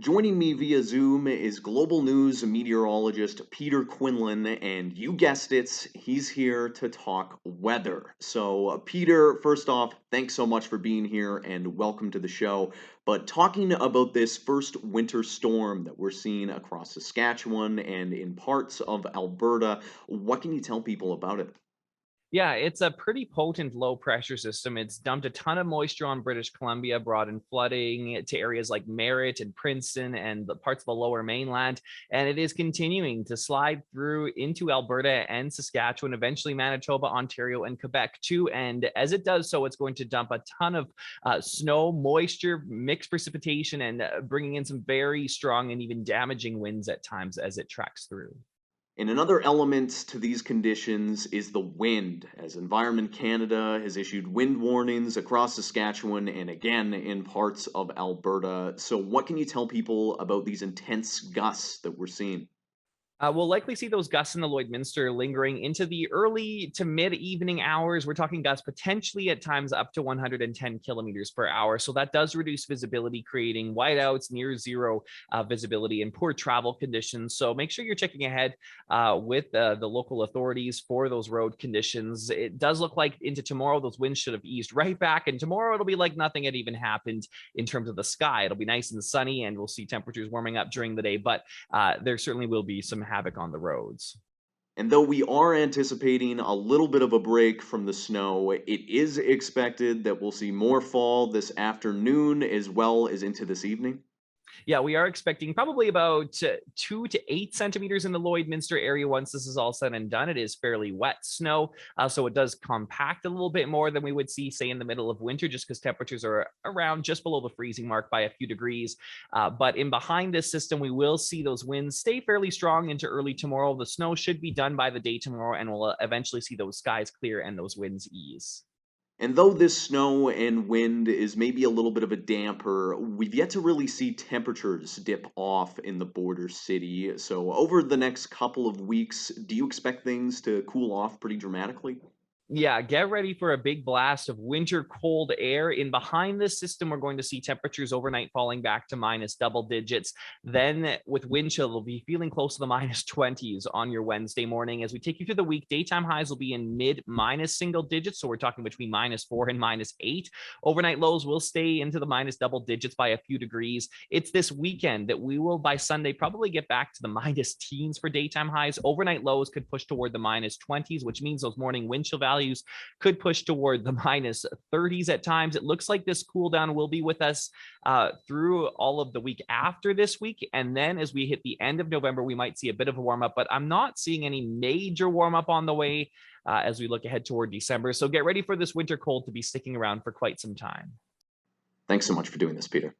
Joining me via Zoom is global news meteorologist Peter Quinlan, and you guessed it, he's here to talk weather. Peter, first off, thanks so much for being here and welcome to the show. But talking about this first winter storm that we're seeing across Saskatchewan and in parts of Alberta, what can you tell people about it? Yeah, it's a pretty potent low pressure system. It's dumped a ton of moisture on British Columbia, brought in flooding to areas like Merritt and Princeton and the parts of the lower mainland. And it is continuing to slide through into Alberta and Saskatchewan, eventually Manitoba, Ontario, and Quebec too. And as it does so, it's going to dump a ton of snow, moisture, mixed precipitation, and bringing in some very strong and even damaging winds at times as it tracks through. And another element to these conditions is the wind, as Environment Canada has issued wind warnings across Saskatchewan and again in parts of Alberta. So, what can you tell people about these intense gusts that we're seeing? We'll likely see those gusts in the Lloydminster lingering into the early to mid evening hours. We're talking gusts potentially at times up to 110 kilometers per hour. So that does reduce visibility, creating whiteouts, near zero visibility, and poor travel conditions. So make sure you're checking ahead with the local authorities for those road conditions. It does look like into tomorrow, those winds should have eased right back. And tomorrow it'll be like nothing had even happened in terms of the sky. It'll be nice and sunny, and we'll see temperatures warming up during the day. But there certainly will be some havoc on the roads. And though we are anticipating a little bit of a break from the snow, it is expected that we'll see more fall this afternoon as well as into this evening. Yeah, we are expecting probably about 2 to 8 centimeters in the Lloydminster area once this is all said and done. It is fairly wet snow, so it does compact a little bit more than we would see, say, in the middle of winter, just because temperatures are around just below the freezing mark by a few degrees. But in behind this system, we will see those winds stay fairly strong into early tomorrow. The snow should be done by the day tomorrow, and we'll eventually see those skies clear and those winds ease. And though this snow and wind is maybe a little bit of a damper, we've yet to really see temperatures dip off in the border city. So, over the next couple of weeks, do you expect things to cool off pretty dramatically? Yeah, get ready for a big blast of winter cold air. In behind this system, we're going to see temperatures overnight falling back to minus double digits. Then, with wind chill, we'll be feeling close to the minus 20s on your Wednesday morning. As we take you through the week, daytime highs will be in mid minus single digits. So, we're talking between -4 and -8. Overnight lows will stay into the minus double digits by a few degrees. It's this weekend that we will, by Sunday, probably get back to the minus teens for daytime highs. Overnight lows could push toward the minus 20s, which means those morning wind chill values could push toward the minus 30s at times. It looks like this cool down will be with us through all of the week after this week. And then as we hit the end of November, we might see a bit of a warm up, but I'm not seeing any major warm up on the way as we look ahead toward December. So get ready for this winter cold to be sticking around for quite some time. Thanks so much for doing this, Peter.